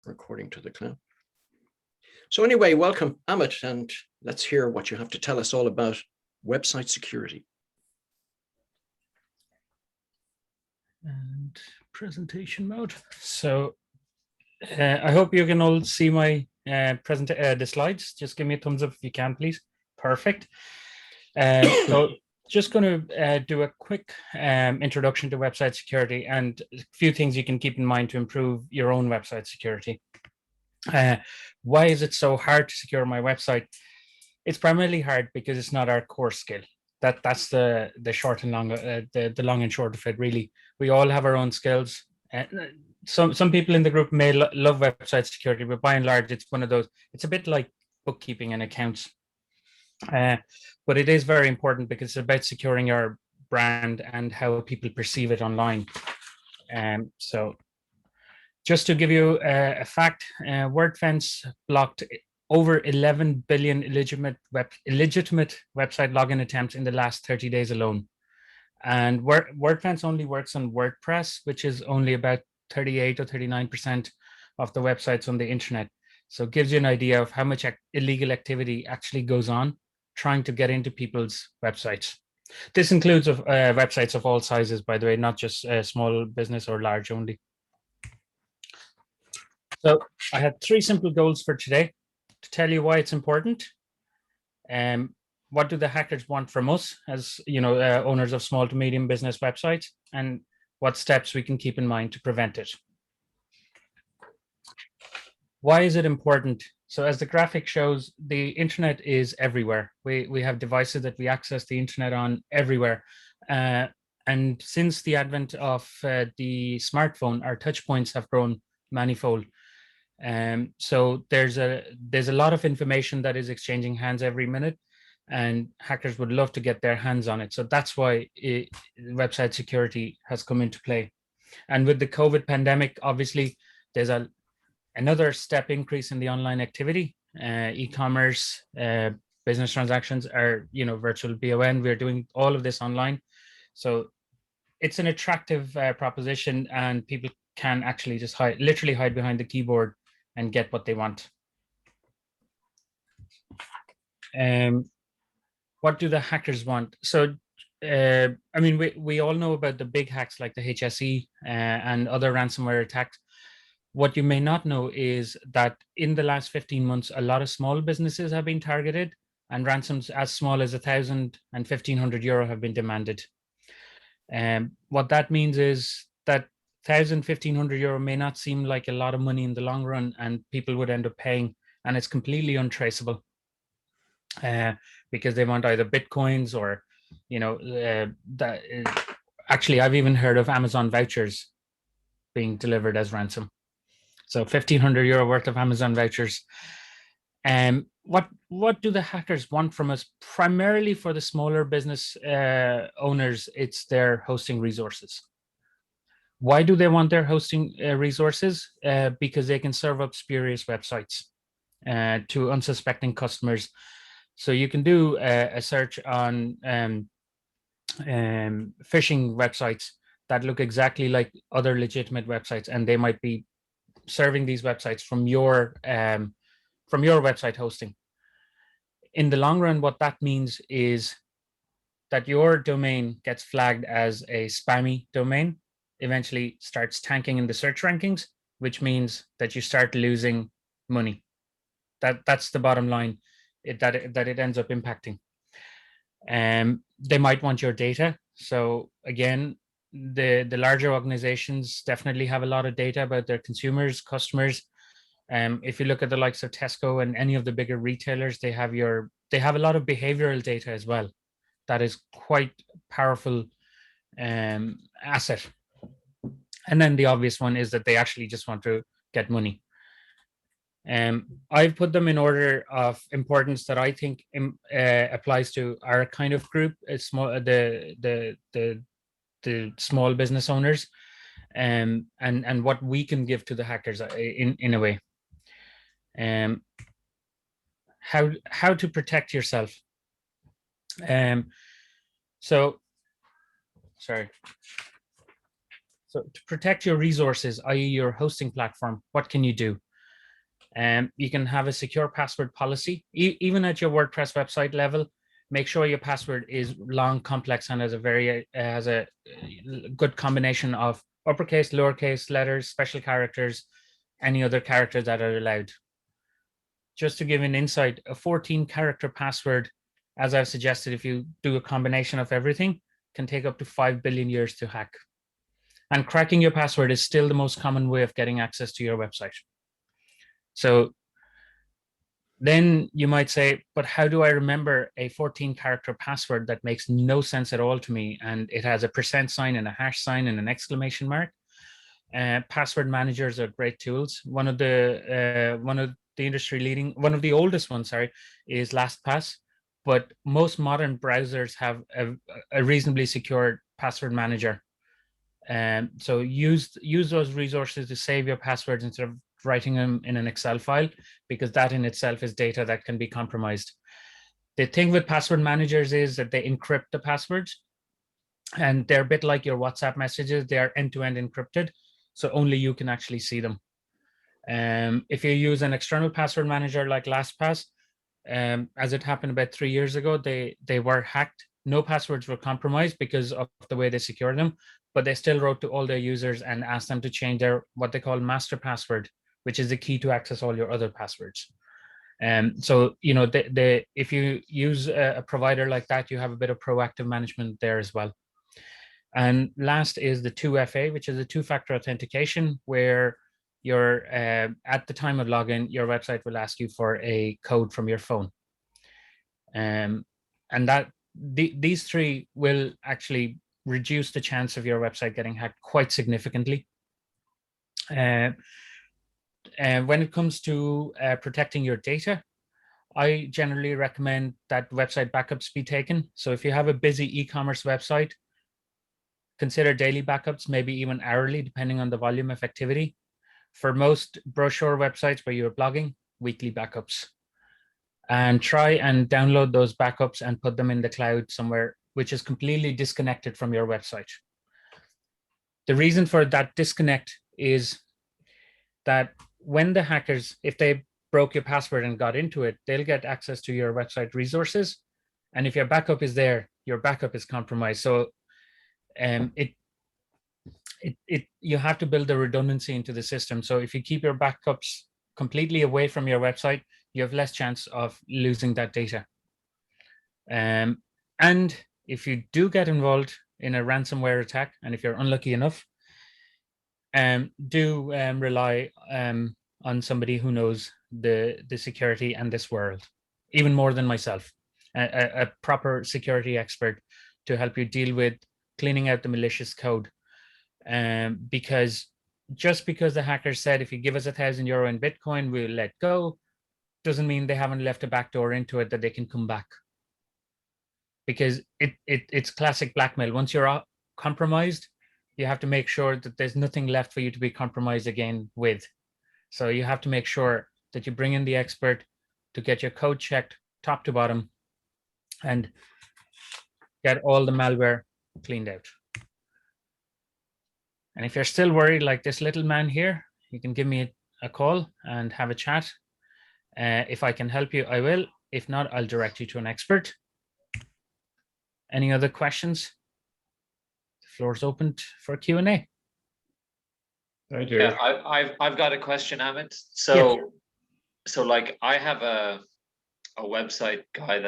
Recording to the cloud. So anyway, welcome, Amit, and let's hear what you have to tell us all about website security. And presentation mode. So I hope you can all see my the slides. Just give me a thumbs up if you can, please. Perfect. So just going to do a quick introduction to website security and a few things you can keep in mind to improve your own website security. Why is it so hard to secure my website? It's primarily hard because it's not our core skill. That's the short and long, the long and short of it. Really, we all have our own skills. Some people in the group may love website security, but by and large, it's one of those. It's a bit like bookkeeping and accounts, but it is very important because it's about securing our brand and how people perceive it online. So, just to give you a fact, WordFence blocked over 11 billion illegitimate website login attempts in the last 30 days alone. And WordFence only works on WordPress, which is only about 38 or 39% of the websites on the internet. So it gives you an idea of how much illegal activity actually goes on trying to get into people's websites. This includes websites of all sizes, by the way, not just small business or large only. So I had 3 simple goals for today to tell you why it's important. What do the hackers want from us as owners of small to medium business websites, and what steps we can keep in mind to prevent it. Why is it important? So as the graphic shows, the internet is everywhere. We have devices that we access the internet on everywhere. And since the advent of the smartphone, our touch points have grown manifold. So there's a lot of information that is exchanging hands every minute, and hackers would love to get their hands on it. So that's why website security has come into play. And with the COVID pandemic, obviously, there's another step increase in the online activity. E-commerce, business transactions are, virtual BON. We're doing all of this online. So it's an attractive proposition, and people can actually just literally hide behind the keyboard and get what they want. What do the hackers want? So, we all know about the big hacks like the HSE and other ransomware attacks. What you may not know is that in the last 15 months, a lot of small businesses have been targeted, and ransoms as small as 1,000 and 1,500 euro have been demanded. What that means is that 1,000, 1,500 euro may not seem like a lot of money in the long run, and people would end up paying, and it's completely untraceable because they want either Bitcoins or, actually, I've even heard of Amazon vouchers being delivered as ransom. So 1,500 euro worth of Amazon vouchers. What do the hackers want from us? Primarily for the smaller business owners, it's their hosting resources. Why do they want their hosting resources? Because they can serve up spurious websites to unsuspecting customers. So you can do a search on phishing websites that look exactly like other legitimate websites, and they might be serving these websites from your website hosting. In the long run, what that means is that your domain gets flagged as a spammy domain, eventually starts tanking in the search rankings, which means that you start losing money. That's the bottom line, that it ends up impacting. They might want your data. So again, the larger organizations definitely have a lot of data about their consumers, customers. If you look at the likes of Tesco and any of the bigger retailers, they have a lot of behavioral data as well. That is quite powerful asset. And then the obvious one is that they actually just want to get money. I've put them in order of importance that I think applies to our kind of group. It's small, the small business owners, and what we can give to the hackers in a way. How to protect yourself. So to protect your resources, i.e. your hosting platform, what can you do? You can have a secure password policy, even at your WordPress website level. Make sure your password is long, complex, and has a good combination of uppercase, lowercase letters, special characters, any other characters that are allowed. Just to give an insight, a 14-character password, as I've suggested, if you do a combination of everything, can take up to 5 billion years to hack. And cracking your password is still the most common way of getting access to your website. So then you might say, but how do I remember a 14-character password that makes no sense at all to me, and it has a % sign and a hash sign and an exclamation mark? Password managers are great tools. One of the oldest ones, is LastPass. But most modern browsers have a reasonably secure password manager. So use those resources to save your passwords instead of writing them in an Excel file, because that in itself is data that can be compromised. The thing with password managers is that they encrypt the passwords, and they're a bit like your WhatsApp messages. They are end-to-end encrypted, so only you can actually see them. If you use an external password manager like LastPass, as it happened about 3 years ago, they were hacked. No passwords were compromised because of the way they secure them, but they still wrote to all their users and asked them to change their what they call master password, which is the key to access all your other passwords. So if you use a provider like that, you have a bit of proactive management there as well. And last is the 2FA, which is a two-factor authentication, where you're at the time of login, your website will ask you for a code from your phone. And that these three will actually reduce the chance of your website getting hacked quite significantly. And when it comes to protecting your data, I generally recommend that website backups be taken. So if you have a busy e-commerce website, consider daily backups, maybe even hourly, depending on the volume of activity. For most brochure websites where you're blogging, weekly backups. And try and download those backups and put them in the cloud somewhere which is completely disconnected from your website. The reason for that disconnect is that when the hackers, if they broke your password and got into it, they'll get access to your website resources. And if your backup is there, your backup is compromised. So you have to build the redundancy into the system. So if you keep your backups completely away from your website, you have less chance of losing that data. And if you do get involved in a ransomware attack, and if you're unlucky enough, do rely on somebody who knows the security and this world, even more than myself, a proper security expert to help you deal with cleaning out the malicious code. Because just because the hackers said, if you give us €1,000 in Bitcoin, we'll let go, doesn't mean they haven't left a backdoor into it that they can come back. Because it's classic blackmail. Once you're compromised, you have to make sure that there's nothing left for you to be compromised again with. So you have to make sure that you bring in the expert to get your code checked top to bottom and get all the malware cleaned out. And if you're still worried like this little man here, you can give me a call and have a chat. If I can help you, I will. If not, I'll direct you to an expert. Any other questions? The floor is open for Q&A. Right here. Yeah, I've got a question, Amit. So, Yes. so like I have a website guy that